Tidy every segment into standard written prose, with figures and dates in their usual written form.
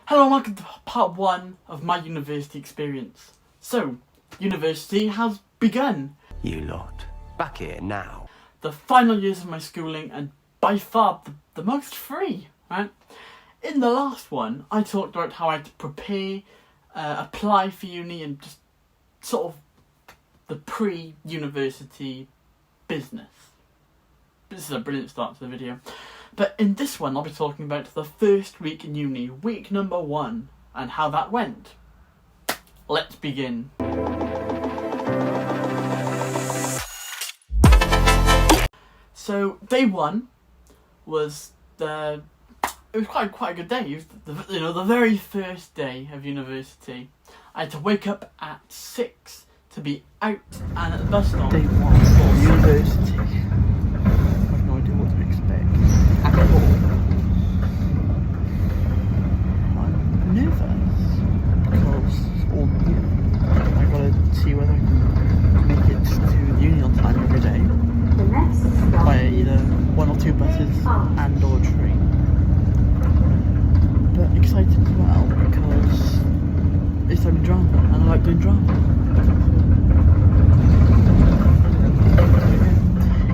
Hello and welcome to part 1 of my university experience. So, university has begun. You lot, back here now. The final years of my schooling and by far the most free, right? In the last one, I talked about how I had to prepare, apply for uni and just sort of the pre-university business. This is a brilliant start to the video. But in this one, I'll be talking about the first week in uni, week number 1, and how that went. Let's begin. So day 1 was it was quite a good day. It was the very first day of university. I had to wake up at 6 to be out and at the bus stop. Day 1 of university. I have no idea what to expect at all. I'm nervous because it's all new. I gotta see whether I can make it to uni on time every day. The next stop By either 1 or 2 buses and or a train. But excited as well because it's only drama and I like doing drama.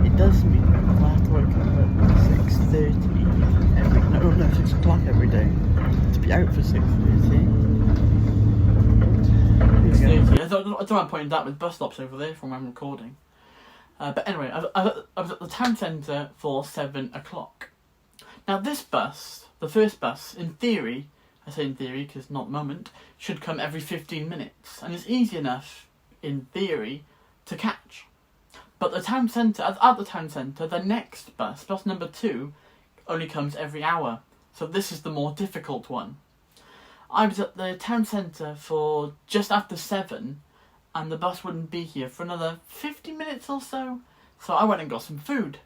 It does mean I have to wake up at 6 o'clock every day to be out for 6:30. I don't mind pointing that with bus stops over there from where I'm recording. But anyway, I was at the town centre for 7 o'clock. Now this bus, the first bus, in theory, I say in theory because not at the moment, should come every 15 minutes. And it's easy enough, in theory, to catch. But at the town centre, the next bus, bus number 2, only comes every hour. So this is the more difficult one. I was at the town centre for just after 7, and the bus wouldn't be here for another 50 minutes or so. So I went and got some food.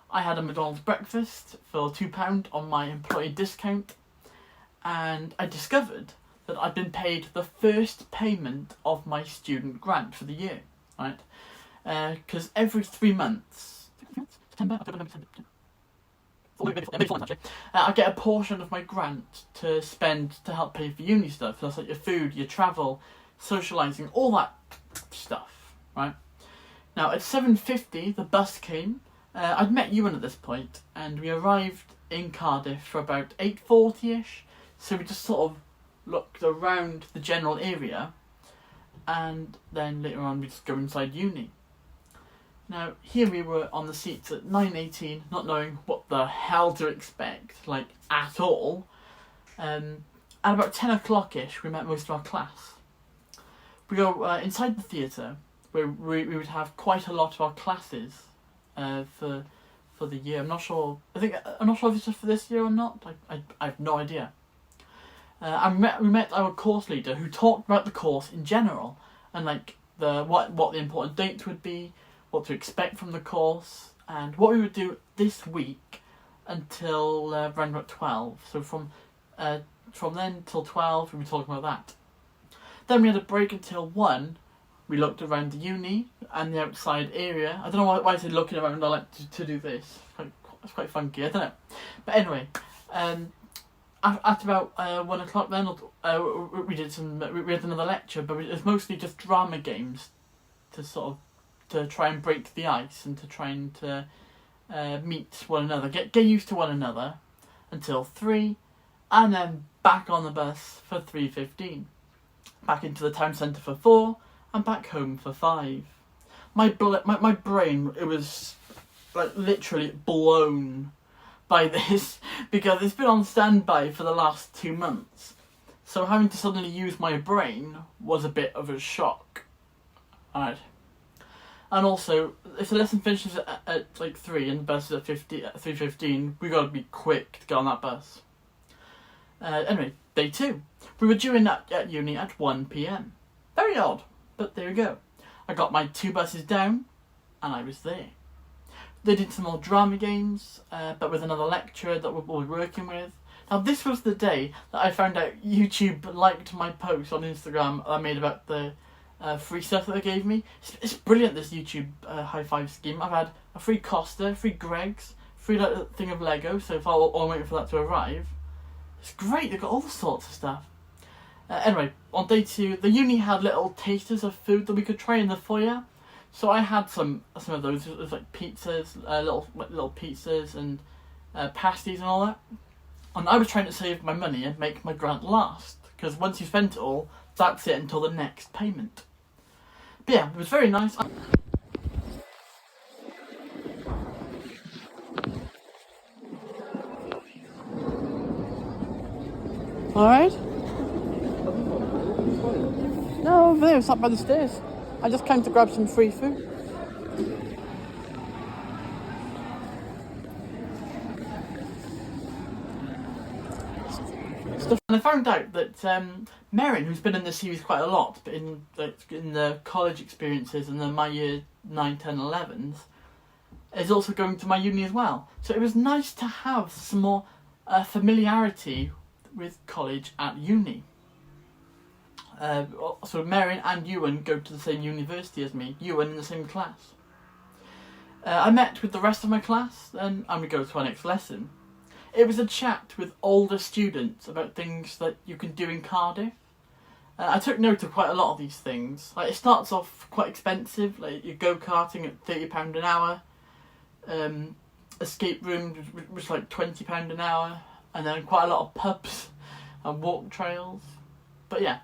I had a McDonald's breakfast for £2 on my employee discount, and I discovered that I'd been paid the first payment of my student grant for the year, right? Because every 3 months, September, October, November, December, maybe 4 months actually, I get a portion of my grant to spend to help pay for uni stuff. So that's like your food, your travel, socialising, all that stuff, right? Now at 7:50 the bus came. I'd met Ewan at this point, and we arrived in Cardiff for about 8:40ish. So we just sort of looked around the general area, and then later on we just go inside uni. Now here we were on the seats at 9:18, not knowing what the hell to expect, like at all. At about 10 o'clock-ish we met most of our class. We go inside the theatre, where we would have quite a lot of our classes for the year. I'm not sure if it's just for this year or not. I have no idea. We met our course leader, who talked about the course in general and like what the important dates would be, what to expect from the course, and what we would do this week until around about 12. So from then till 12 we were talking about that. Then we had a break until 1. We looked around the uni and the outside area. I don't know why I said looking around. I like to do this. It's quite funky. I don't know. But anyway, at about 1 o'clock then, we had another lecture, but it was mostly just drama games to try and break the ice and to try and meet one another, get used to one another until 3, and then back on the bus for 3:15. Back into the town centre for 4, and back home for 5. My brain, it was like literally blown by this because it's been on standby for the last 2 months. So having to suddenly use my brain was a bit of a shock. Alright. And also, if the lesson finishes at like 3 and the bus is at 3:15, we gotta be quick to get on that bus. Anyway, day 2. We were due in at uni at 1 PM. Very odd, but there we go. I got my 2 buses down, and I was there. They did some more drama games, but with another lecturer that we were working with. Now this was the day that I found out YouTube liked my post on Instagram I made about the free stuff that they gave me. It's brilliant, this YouTube high five scheme. I've had a free Costa, free Greg's, free thing of Lego, so if I'm waiting for that to arrive. It's great, they've got all sorts of stuff. Anyway, on day 2, the uni had little tasters of food that we could try in the foyer. So I had some of those. It was like pizzas, little pizzas and pasties and all that. And I was trying to save my money and make my grant last, because once you spent it all, that's it until the next payment. But yeah, it was very nice. Alright? No, over there, it's up by the stairs. I just came to grab some free food. And I found out that Merrin, who's been in this series quite a lot, but in the college experiences and then my year 9, 10, 11s, is also going to my uni as well. So it was nice to have some more familiarity with college at uni. So Merrin and Ewan go to the same university as me. Ewan in the same class. I met with the rest of my class, and we go to our next lesson. It was a chat with older students about things that you can do in Cardiff. I took note of quite a lot of these things. Like, it starts off quite expensive, like you go-karting at £30 an hour. Escape rooms was like £20 an hour. And then quite a lot of pubs and walk trails. But yeah.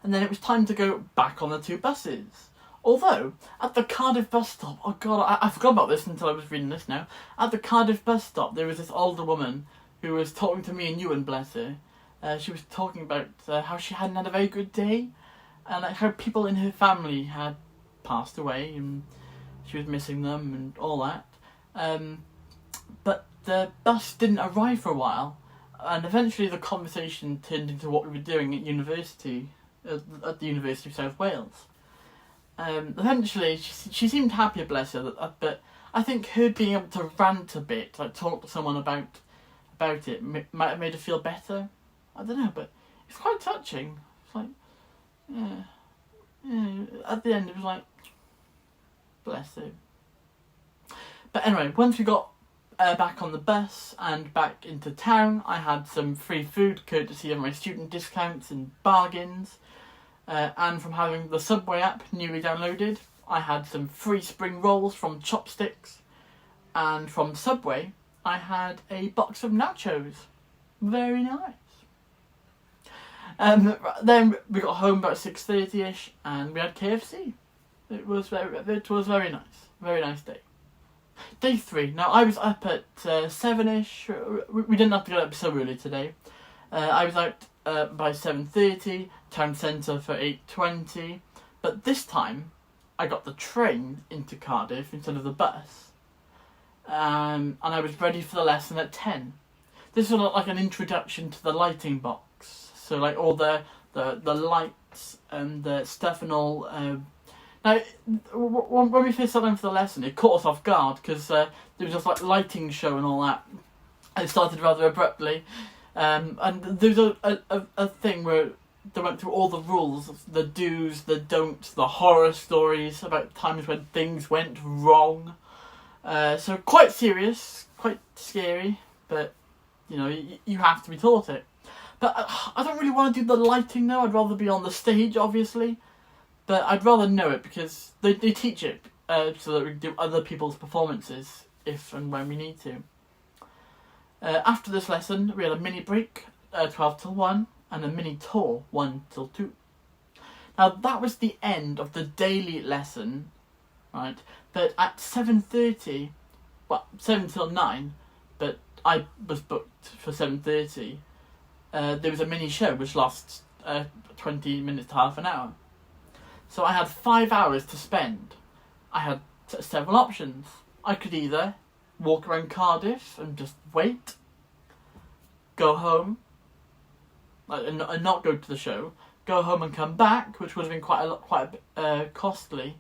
And then it was time to go back on the 2 buses. Although, at the Cardiff bus stop, oh god, I forgot about this until I was reading this now. At the Cardiff bus stop, there was this older woman who was talking to me and Ewan, bless her. She was talking about how she hadn't had a very good day, and like, how people in her family had passed away, and she was missing them and all that. But the bus didn't arrive for a while, and eventually the conversation turned into what we were doing at university, at the University of South Wales. Eventually, she seemed happier, bless her, but I think her being able to rant a bit, like talk to someone about it, might have made her feel better. I don't know, but it's quite touching. It's like, yeah. At the end, it was like, bless her. But anyway, once we got back on the bus and back into town, I had some free food courtesy of my student discounts and bargains. And from having the Subway app newly downloaded, I had some free spring rolls from Chopsticks. And from Subway, I had a box of nachos. Very nice. Then we got home about 6:30ish and we had KFC. It was very nice. Very nice day. Day 3. Now, I was up at 7ish. We didn't have to get up so early today. I was out by 7:30, town centre for 8:20, but this time I got the train into Cardiff instead of the bus, and I was ready for the lesson at 10. This was like an introduction to the lighting box, so like all the lights and the stuff and all. Now, when we first sat down for the lesson, it caught us off guard because there was just like lighting show and all that, and it started rather abruptly. And there's a thing where they went through all the rules, the do's, the don'ts, the horror stories about times when things went wrong. So quite serious, quite scary, but you know, you have to be taught it. But I don't really want to do the lighting though. I'd rather be on the stage, obviously. But I'd rather know it because they teach it so that we can do other people's performances if and when we need to. After this lesson, we had a mini break, 12 till 1, and a mini tour, 1 till 2. Now, that was the end of the daily lesson, right? But at 7:30, well, 7 till 9, but I was booked for 7:30, there was a mini show which lasts 20 minutes to half an hour. So I had 5 hours to spend. I had several options. I could either walk around Cardiff and just wait, go home, and not go to the show, go home and come back, which would have been quite a bit costly,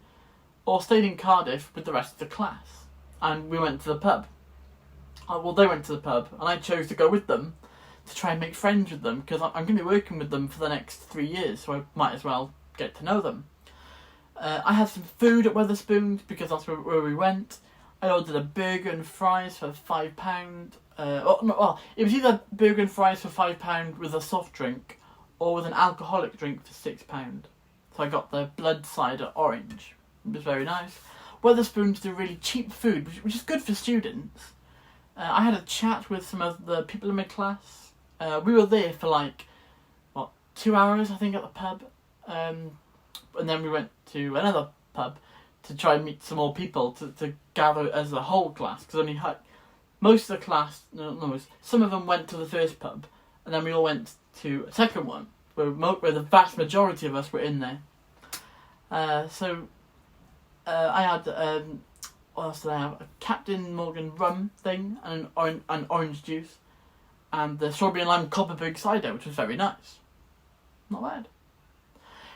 or stayed in Cardiff with the rest of the class, and we went to the pub. Well, they went to the pub, and I chose to go with them to try and make friends with them, because I'm going to be working with them for the next 3 years, so I might as well get to know them. I had some food at Wetherspoons, because that's where we went. I ordered a burger and fries for £5, it was either burger and fries for £5 with a soft drink, or with an alcoholic drink for £6. So I got the blood cider orange. It was very nice. Wetherspoons do really cheap food, which is good for students. I had a chat with some of the people in my class. We were there for 2 hours, I think, at the pub. And then we went to another pub to try and meet some more people to gather as a whole class. Because only most of the class, some of them went to the first pub, and then we all went to a second one, where the vast majority of us were in there. I had, what else did I have? A Captain Morgan rum thing, and an orange juice, and the strawberry and lime Copperberg cider, which was very nice. Not bad.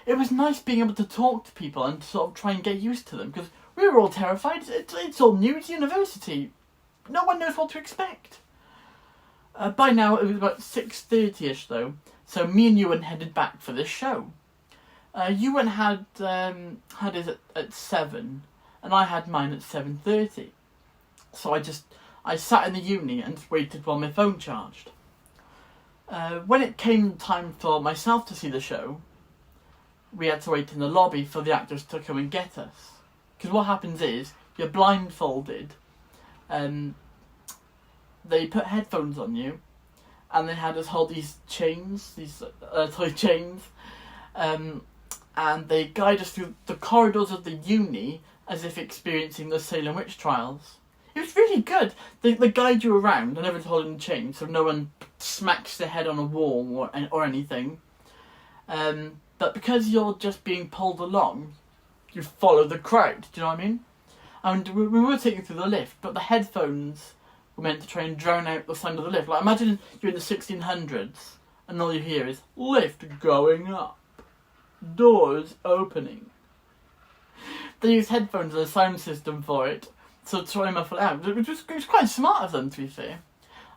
It was nice being able to talk to people and sort of try and get used to them, because we were all terrified. It's all new, it's university. No one knows what to expect. By now, it was about 6:30ish though, so me and Ewan headed back for this show. Ewan had his at 7, and I had mine at 7:30. So I sat in the uni and waited while my phone charged. When it came time for myself to see the show, we had to wait in the lobby for the actors to come and get us. Because what happens is, you're blindfolded, they put headphones on you, and they had us hold these chains, these toy chains, and they guide us through the corridors of the uni as if experiencing the Salem witch trials. It was really good. They guide you around and everyone's holding the chain, so no one smacks their head on a wall or anything. But because you're just being pulled along, you follow the crowd. Do you know what I mean? And we were taken through the lift, but the headphones were meant to try and drown out the sound of the lift. Like, imagine you're in the 1600s and all you hear is lift going up, doors opening. They used headphones as a sound system for it, so to try and muffle it out. It was quite smart of them, to be fair.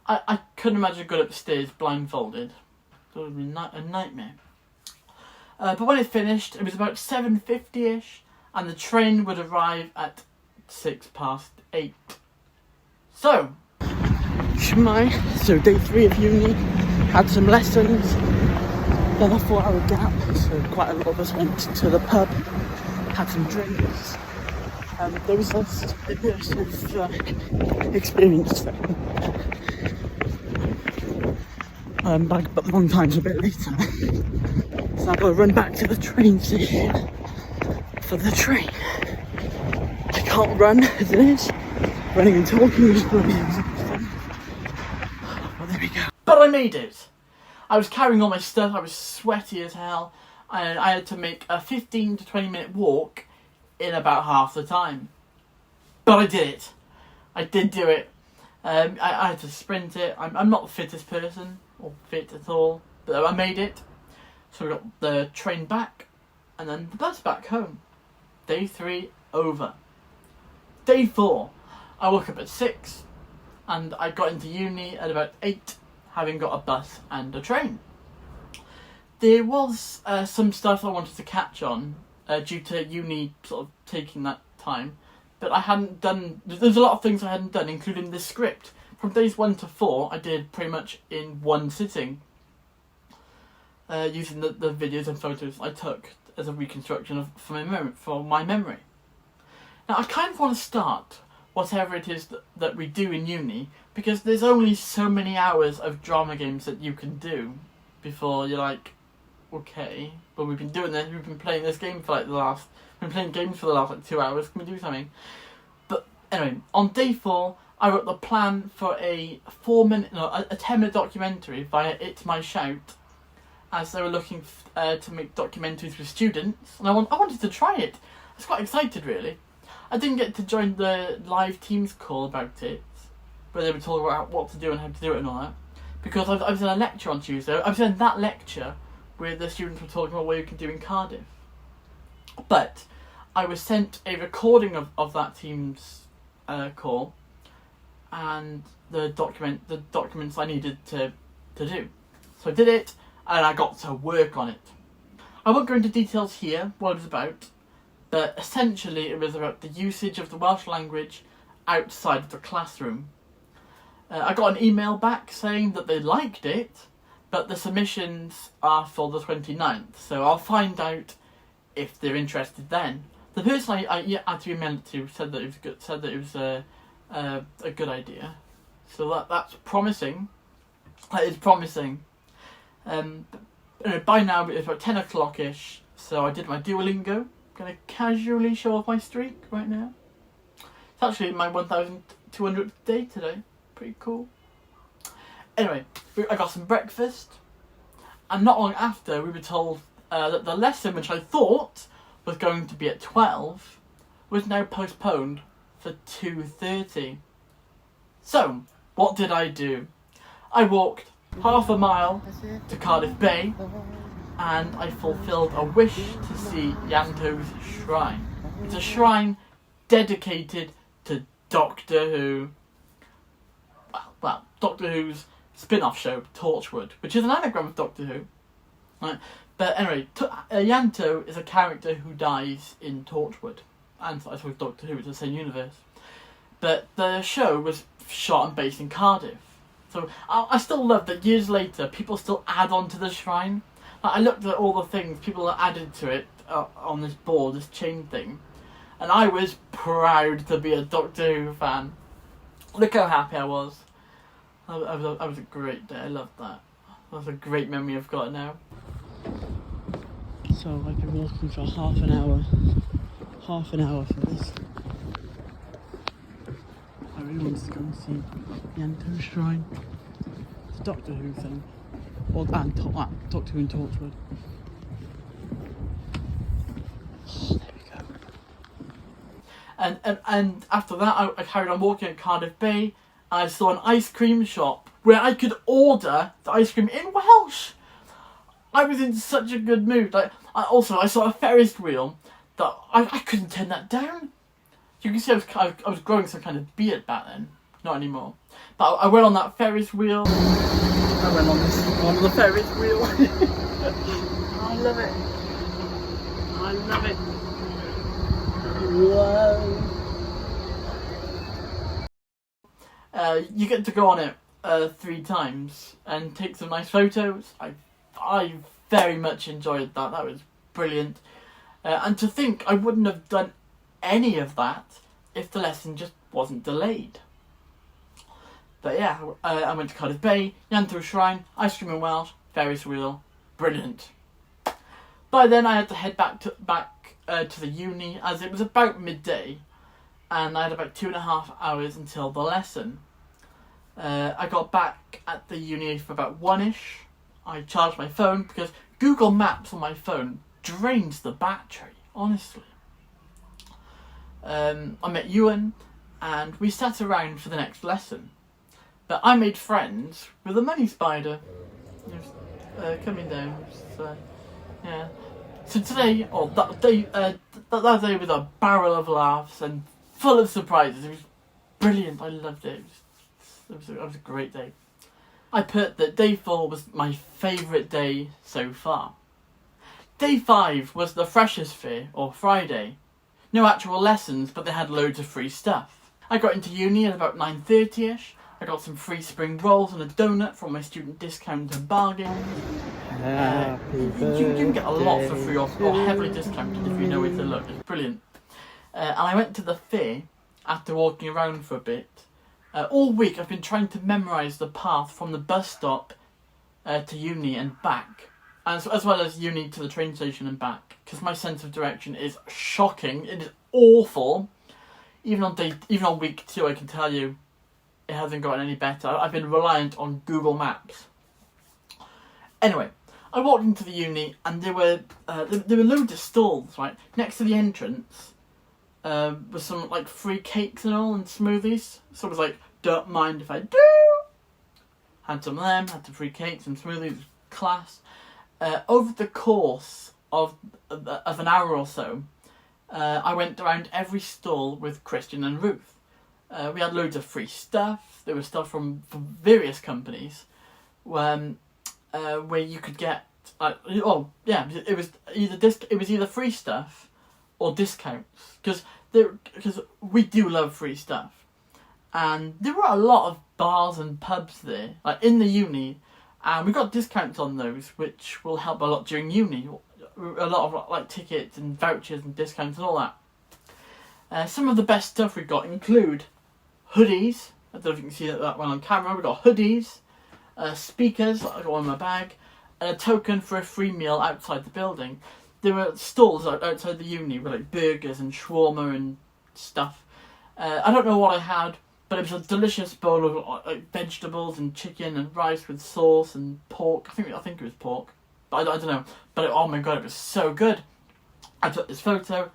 I couldn't imagine going upstairs blindfolded. It would be a nightmare. But when it finished, it was about 7:50ish, and the train would arrive at 8:06. So, so day 3 of uni, had some lessons, then a 4-hour gap, so quite a lot of us went to the pub, had some drinks, and there was a immersive experience thing. But long time's a bit later, so I've got to run back to the train station for the train. I can't run as it is. Running and talking is bloody exhausting. Well, there we go. But I made it! I was carrying all my stuff, I was sweaty as hell, and I had to make a 15 to 20 minute walk in about half the time. But I did it. I did do it. I had to sprint it. I'm not the fittest person, or fit at all, but I made it. So we got the train back, and then the bus back home. Day 3 over. Day 4, I woke up at 6, and I got into uni at about 8, having got a bus and a train. There was some stuff I wanted to catch on, due to uni sort of taking that time, but I hadn't done. There's a lot of things I hadn't done, including the script. From days 1 to 4, I did pretty much in one sitting, using the videos and photos I took as a reconstruction for my memory. Now, I kind of want to start whatever it is that we do in uni, because there's only so many hours of drama games that you can do before you're like, okay, but we've been doing this, we've been playing this game for we've been playing games for the last 2 hours, can we do something? But anyway, on day 4, I wrote the plan for a 10-minute documentary via It's My Shout, as they were looking to make documentaries with students, and I wanted to try it. I was quite excited, really. I didn't get to join the live Teams call about it, where they were talking about what to do and how to do it and all that, because I was in a lecture on Tuesday. I was in that lecture where the students were talking about what you can do in Cardiff. But I was sent a recording of that Teams call, and the documents I needed to do. So I did it, and I got to work on it. I won't go into details here, what it was about, but essentially it was about the usage of the Welsh language outside of the classroom. I got an email back saying that they liked it, but the submissions are for the 29th, so I'll find out if they're interested then. The person I had to email it to said that it was good, said that it was a good idea, so that's promising. That is promising. By now it's about 10 o'clock ish, so I did my Duolingo. Gonna casually show off my streak right now. It's actually my 1,200th day today. Pretty cool. Anyway, I got some breakfast, and not long after we were told that the lesson, which I thought was going to be at 12, was now postponed for 2:30. So, what did I do? I walked half a mile to Cardiff Bay, and I fulfilled a wish to see Yanto's shrine. It's a shrine dedicated to Doctor Who. Well, Doctor Who's spin-off show, Torchwood, which is an anagram of Doctor Who. Right? But anyway, Yanto is a character who dies in Torchwood, and I suppose Doctor Who, it's the same universe. But the show was shot and based in Cardiff. So I still love that years later people still add on to the shrine. Like, I looked at all the things people added to it on this board, this chain thing, and I was proud to be a Doctor Who fan. Look how happy I was. That was a great day. I loved that. That's a great memory I've got now. So I've been walking for half an hour for this. I really wanted to go and see Yanto's shrine. It's a Doctor Who thing. And Doctor Who and Torchwood. Oh, there we go. And after that, I carried on walking at Cardiff Bay, and I saw an ice cream shop where I could order the ice cream in Welsh. I was in such a good mood. I saw a Ferris wheel that I couldn't turn that down. You can see I was growing some kind of beard back then. Not anymore. But I went on that Ferris wheel. I went on the Ferris wheel. I love it. I love it. Whoa. You get to go on it 3 times and take some nice photos. I very much enjoyed that. That was brilliant. And to think I wouldn't have done any of that if the lesson just wasn't delayed. But yeah, I went to Cardiff Bay, Yanto Shrine, ice cream in Welsh, Ferris wheel, brilliant. By then I had to head back to the uni, as it was about midday, and I had about 2.5 hours until the lesson. I got back at the uni for about 1ish. I charged my phone because Google Maps on my phone drains the battery, honestly. I met Ewan, and we sat around for the next lesson. But I made friends with a money spider. Coming down. So, yeah. So today, that day was a barrel of laughs and full of surprises. It was brilliant. I loved it. It was a great day. I put that day 4 was my favourite day so far. Day 5 was the Freshers' Fair, or Friday. No actual lessons, but they had loads of free stuff. I got into uni at about 9:30ish. I got some free spring rolls and a donut from my student discount and bargain. You can get a lot for free or heavily discounted if you know where to look. It's brilliant. And I went to the fair after walking around for a bit. All week I've been trying to memorise the path from the bus stop to uni and back, as well as uni to the train station and back, because my sense of direction is shocking. It is awful. Even on week 2, I can tell you it hasn't gotten any better. I've been reliant on Google Maps. Anyway, I walked into the uni, and there were loads of stalls right next to the entrance. With some like free cakes and all and smoothies. So it was like, don't mind if I do. Had some of them, had some free cakes and smoothies, class. Over the course of an hour or so, I went around every stall with Christian and Ruth. We had loads of free stuff. There was stuff from various companies, where you could get. It was either free stuff or discounts, because we do love free stuff, and there were a lot of bars and pubs there, like in the uni, and we got discounts on those, which will help a lot during uni. A lot of like tickets and vouchers and discounts and all that. Some of the best stuff we got include hoodies. I don't know if you can see that one on camera. We got hoodies, speakers, I got one in my bag, and a token for a free meal outside the building. There were stalls outside the uni with like burgers and shawarma and stuff. I don't know what I had, but it was a delicious bowl of like vegetables and chicken and rice with sauce and pork. I think it was pork, but I don't know. But oh my god, it was so good. I took this photo.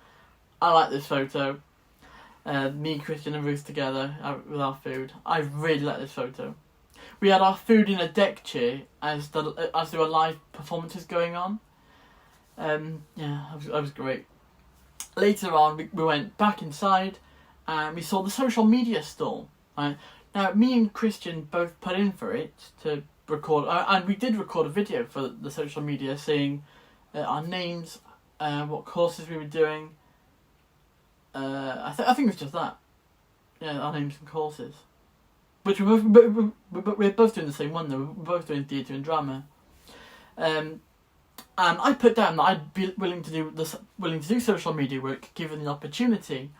I like this photo. Me, Christian and Ruth together with our food. I really like this photo. We had our food in a deck chair as there were live performances going on. Yeah, that was great. Later on, we went back inside and we saw the social media stall. Right? Now, me and Christian both put in for it to record, and we did record a video for the social media saying our names, what courses we were doing. I think it was just that. Yeah, our names and courses. Which we're both doing the same one though. We're both doing theatre and drama. And I put down that I'd be willing to do social media work given the opportunity.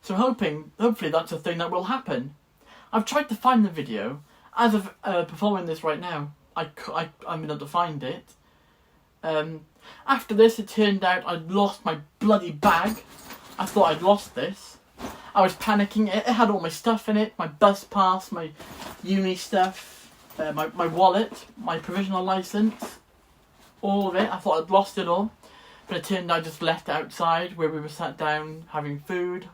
So hopefully that's a thing that will happen. I've tried to find the video. As of performing this right now, I'm able to find it. After this, it turned out I'd lost my bloody bag. I thought I'd lost this. I was panicking. It had all my stuff in it, my bus pass, my uni stuff, my wallet, my provisional licence, all of it. I thought I'd lost it all. But it turned out I just left it outside where we were sat down having food.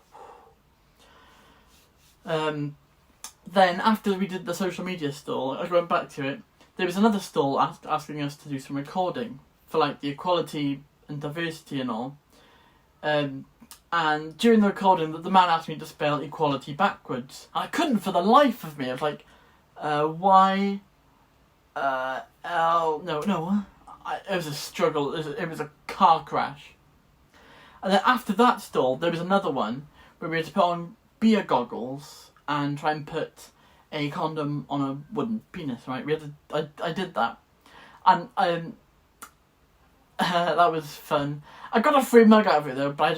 Then after we did the social media stall, I went back to it. There was another stall asking us to do some recording for like the equality and diversity and all. And during the recording, the man asked me to spell equality backwards. And I couldn't for the life of me. I was like, Y, L, no. It was a struggle. It was a car crash. And then after that stall, there was another one where we had to put on beer goggles and try and put a condom on a wooden penis, right? I did that. And that was fun. I got a free mug out of it though, but I had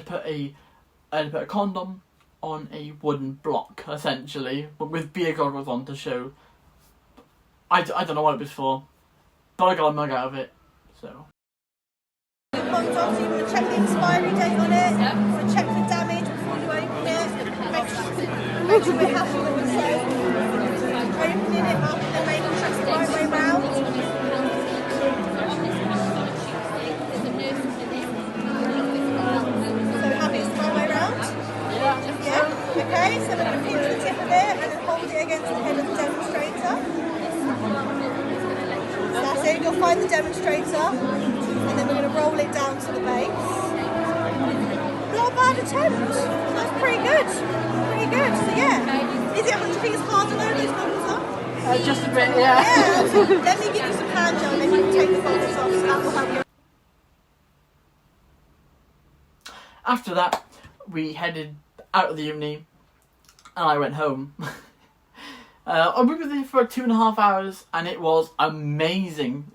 to put a condom on a wooden block, essentially, but with beer goggles on to show. I don't know what it was for, but I got a mug out of it, so. Condoms, you want to check the expiry date on it, so check the damage before you open it, make sure we're happy with the sale. Opening it up and making sure it's the right way round. So happy it's the right way round? Yeah. Okay, so we're going to pinch the tip of it and then hold it against the head of the demonstrator. So that's it, you'll find the demonstrator. And then we're going to roll it down to the base. Not a bad attempt. That's pretty good. Pretty good. So yeah. Is it, do you think it's hard to load those bubbles up? Just a bit, yeah. Yeah. Let me give you some hand gel and then you can take the bubbles off, so that will help you. After that, we headed out of the uni and I went home. We were there for 2.5 hours and it was amazing.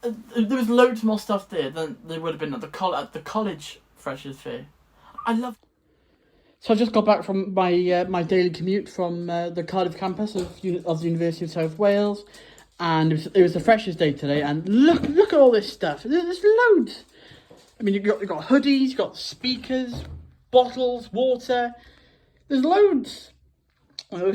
There was loads more stuff there than there would have been at the college freshers fair. I loved. So I just got back from my my daily commute from the Cardiff campus of the University of South Wales, and it was the freshers' day today. And look at all this stuff. There's loads. I mean, you've got hoodies, you've got speakers, bottles, water. There's loads.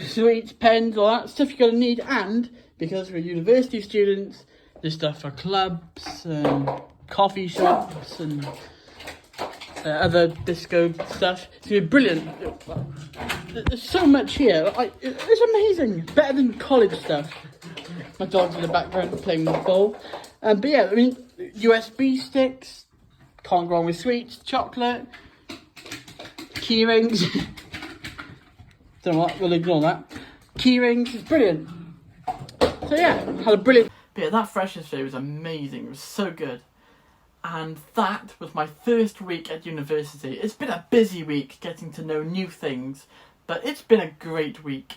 Sweets, pens, all that stuff you're gonna need, and because we're university students. There's stuff for clubs and coffee shops and other disco stuff. It's going to be brilliant. There's so much here. It's amazing. Better than college stuff. My dog's in the background playing with the ball. But yeah, I mean, USB sticks. Can't go wrong with sweets. Chocolate. Key rings. Don't know what. We'll ignore that. Key rings. It's brilliant. So yeah, had a brilliant... But yeah, that freshers' fair was amazing. It was so good. And that was my first week at university. It's been a busy week getting to know new things, but it's been a great week.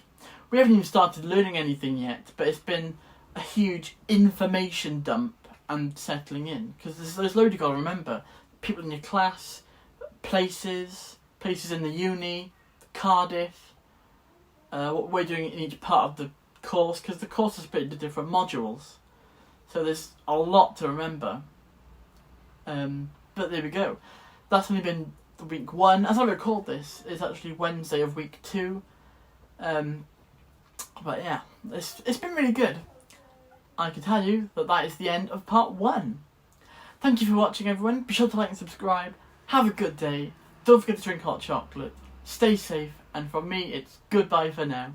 we haven't even started learning anything yet, but it's been a huge information dump and settling in, because there's loads you've got to remember. People in your class, places in the uni, Cardiff, what we're doing in each part of the course, because the course is split into different modules. So there's a lot to remember. But there we go. That's only been the week 1. As I record this, it's actually Wednesday of week 2. But yeah, it's been really good. I can tell you that is the end of part 1. Thank you for watching, everyone. Be sure to like and subscribe. Have a good day. Don't forget to drink hot chocolate. Stay safe. And from me, it's goodbye for now.